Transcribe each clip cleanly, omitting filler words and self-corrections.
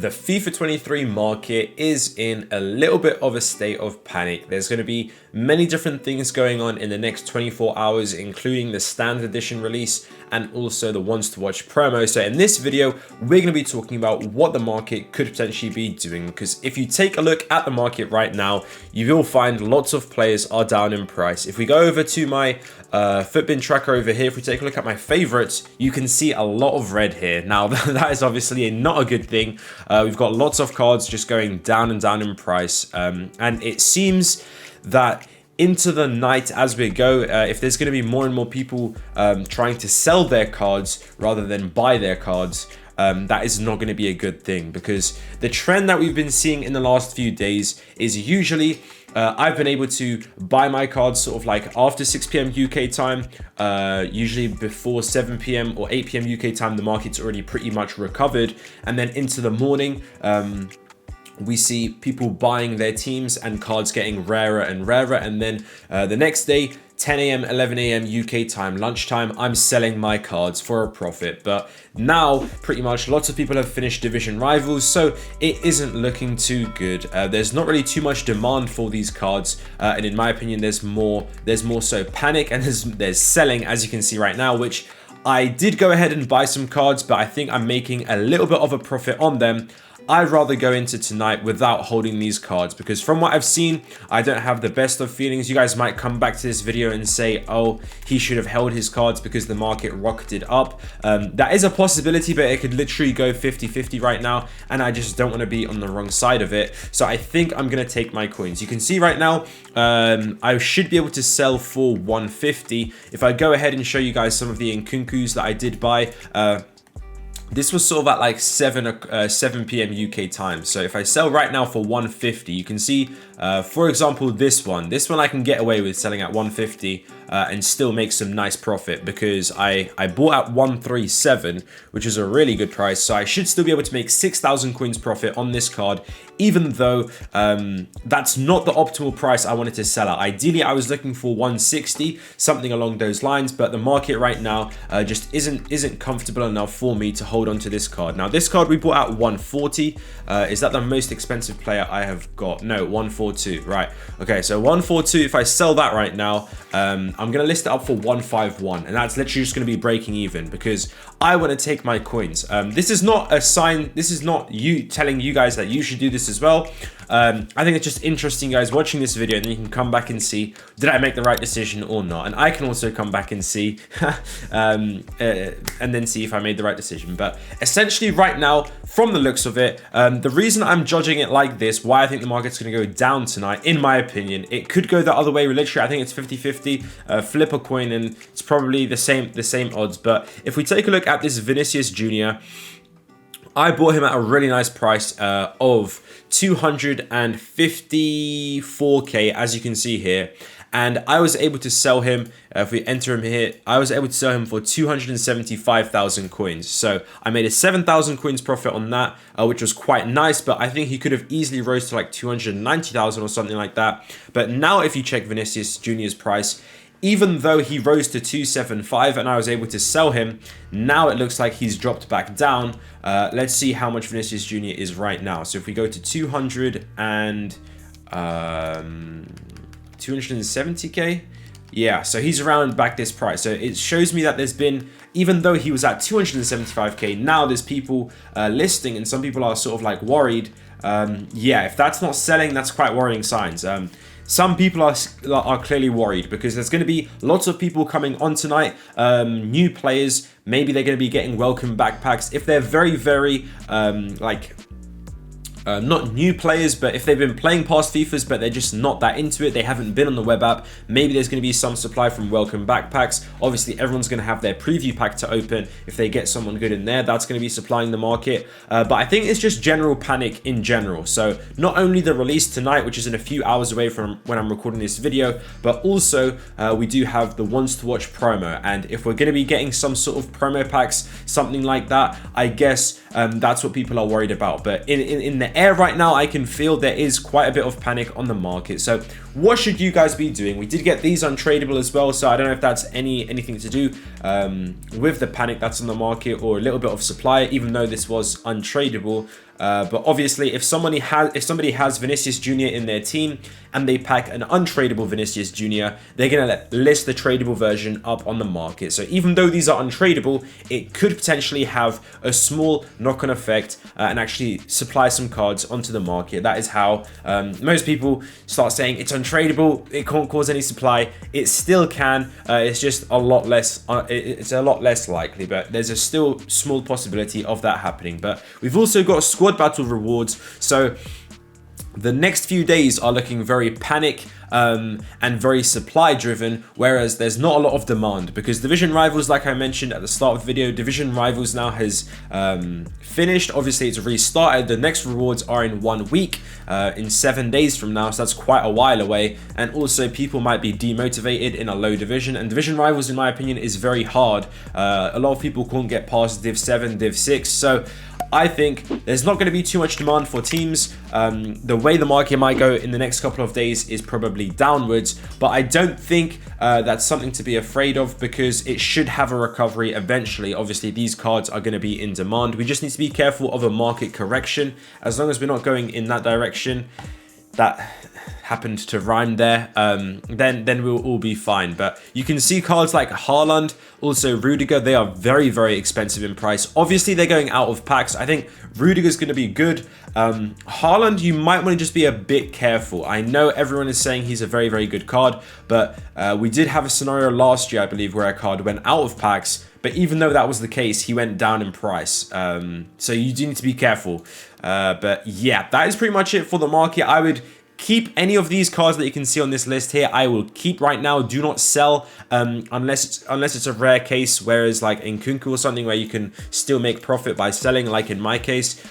the FIFA 23 market is in a little bit of a state of panic. There's going to be many different things going on in the next 24 hours, including the standard edition release and also the ones to watch promo. So in this video, we're going to be talking about what the market could potentially be doing, because if you take a look at the market right now, you will find lots of players are down in price. If we go over to my Footbin tracker over here, if we take a look at my favorites, you can see a lot of red here. Now that is obviously not a good thing. We've got lots of cards just going down and down in price, and it seems that into the night as we go, if there's going to be more and more people trying to sell their cards rather than buy their cards, that is not going to be a good thing, because the trend that we've been seeing in the last few days is usually I've been able to buy my cards sort of like after 6 p.m. UK time, usually before 7 p.m. or 8 p.m. UK time. The market's already pretty much recovered, and then into the morning, we see people buying their teams and cards getting rarer and rarer, and then the next day, 10 a.m. 11 a.m. UK time, lunchtime, I'm selling my cards for a profit. But now pretty much lots of people have finished division rivals, so it isn't looking too good. There's not really too much demand for these cards, and in my opinion, there's more so panic, and there's selling, as you can see right now, which I did go ahead and buy some cards, but I think I'm making a little bit of a profit on them. I'd rather go into tonight without holding these cards, because from what I've seen, I don't have the best of feelings. You guys might come back to this video and say, oh, he should have held his cards because the market rocketed up. That is a possibility, but it could literally go 50-50 right now, and I just don't want to be on the wrong side of it. So I think I'm going to take my coins. You can see right now, I should be able to sell for 150. If I go ahead and show you guys some of the Nkunkus that I did buy, this was sort of at like 7 p.m. UK time. So if I sell right now for 150, you can see, for example, this one I can get away with selling at 150 and still make some nice profit, because I bought at 137, which is a really good price. So I should still be able to make 6,000 coins profit on this card, even though that's not the optimal price I wanted to sell at. Ideally, I was looking for 160, something along those lines, but the market right now just isn't comfortable enough for me to hold on to this card. Now, this card we bought at 140. Is that the most expensive player I have got? No, 142. Right. Okay, so 142. If I sell that right now, I'm going to list it up for 151, and that's literally just going to be breaking even, because I want to take my coins. This is not a sign. This is not you telling you guys that you should do this as well. I think it's just interesting, guys, watching this video, and then you can come back and see, did I make the right decision or not? And I can also come back and see, and then see if I made the right decision. But essentially right now, from the looks of it, the reason I'm judging it like this, why I think the market's going to go down tonight, in my opinion, it could go the other way. Literally, I think it's 50-50. Flip a coin and it's probably the same odds. But if we take a look at this Vinicius Jr., I bought him at a really nice price of 254k, as you can see here. And I was able to sell him, if we enter him here, I was able to sell him for 275,000 coins. So I made a 7,000 coins profit on that, which was quite nice, but I think he could have easily rose to like 290,000 or something like that. But now if you check Vinicius Jr.'s price, even though he rose to 275 and I was able to sell him, now it looks like he's dropped back down. Let's see how much Vinicius Jr. is right now. So if we go to 270k, yeah, so he's around back this price. So it shows me that there's been, even though he was at 275k, now there's people listing, and some people are sort of like worried. Yeah, if that's not selling, that's quite worrying signs. Some people are clearly worried, because there's going to be lots of people coming on tonight, new players. Maybe they're going to be getting welcome backpacks. If they're very, very not new players, but if they've been playing past FIFAs, but they're just not that into it, they haven't been on the web app, maybe there's going to be some supply from welcome backpacks. Obviously, everyone's going to have their preview pack to open. If they get someone good in there, that's going to be supplying the market. But I think it's just general panic in general. So not only the release tonight, which is in a few hours away from when I'm recording this video, but also we do have the ones to watch promo. And if we're going to be getting some sort of promo packs, something like that, I guess that's what people are worried about. But in the air right now, I can feel there is quite a bit of panic on the market. So what should you guys be doing? We did get these untradeable as well, so I don't know if that's anything to do with the panic that's on the market or a little bit of supply, even though this was untradeable. But obviously, if somebody has Vinicius Jr. in their team and they pack an untradeable Vinicius Jr., they're gonna list the tradable version up on the market. So even though these are untradeable, it could potentially have a small knock-on effect and actually supply some cards onto the market. That is how most people start saying it's untradeable, it can't cause any supply. It still can. It's just a lot less. It's a lot less likely, but there's a still small possibility of that happening. But we've also got squad battle rewards, so the next few days are looking very panic and very supply driven, whereas there's not a lot of demand because Division Rivals, like I mentioned at the start of the video, Division Rivals now has finished. Obviously it's restarted. The next rewards are in 1 week, in 7 days from now, so that's quite a while away. And also people might be demotivated in a low division, and Division Rivals in my opinion is very hard. A lot of people can't get past Div 7, Div 6, so I think there's not going to be too much demand for teams. The way the market might go in the next couple of days is probably downwards, but I don't think that's something to be afraid of because it should have a recovery eventually. Obviously, these cards are going to be in demand. We just need to be careful of a market correction. As long as we're not going in that direction, that happened to rhyme there, then we'll all be fine. But you can see cards like Haaland, also Rudiger, they are very, very expensive in price. Obviously, they're going out of packs. I think Rudiger's going to be good. Haaland, you might want to just be a bit careful. I know everyone is saying he's a very, very good card, but we did have a scenario last year, I believe, where a card went out of packs. But even though that was the case, he went down in price. So you do need to be careful. But yeah, that is pretty much it for the market. I would keep any of these cards that you can see on this list here. I will keep right now. Do not sell unless it's a rare case, whereas like in Kunku or something where you can still make profit by selling, like in my case.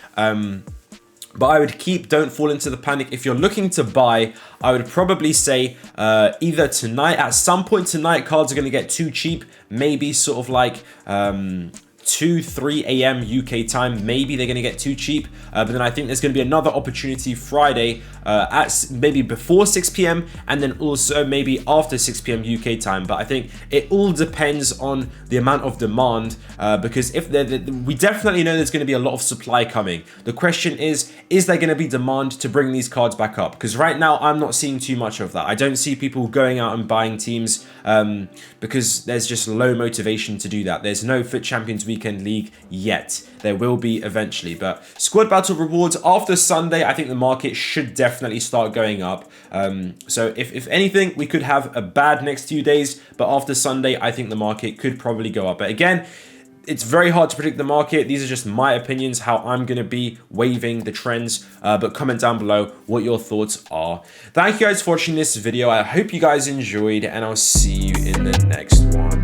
But I would keep, don't fall into the panic. If you're looking to buy, I would probably say either tonight, at some point tonight, cards are going to get too cheap. Maybe sort of like 2, 3 a.m. UK time, maybe they're going to get too cheap. But then I think there's going to be another opportunity Friday at maybe before 6 p.m. and then also maybe after 6 p.m. UK time. But I think it all depends on the amount of demand because if we definitely know there's going to be a lot of supply coming. The question is there going to be demand to bring these cards back up? Because right now I'm not seeing too much of that. I don't see people going out and buying teams because there's just low motivation to do that. There's no FUT Champions Weekend League yet. There will be eventually, but squad battle rewards after Sunday, I think the market should definitely start going up. So if anything, we could have a bad next few days, but after Sunday, I think the market could probably go up. But again, it's very hard to predict the market. These are just my opinions, how I'm going to be waving the trends. But comment down below what your thoughts are. Thank you guys for watching this video. I hope you guys enjoyed, and I'll see you in the next one.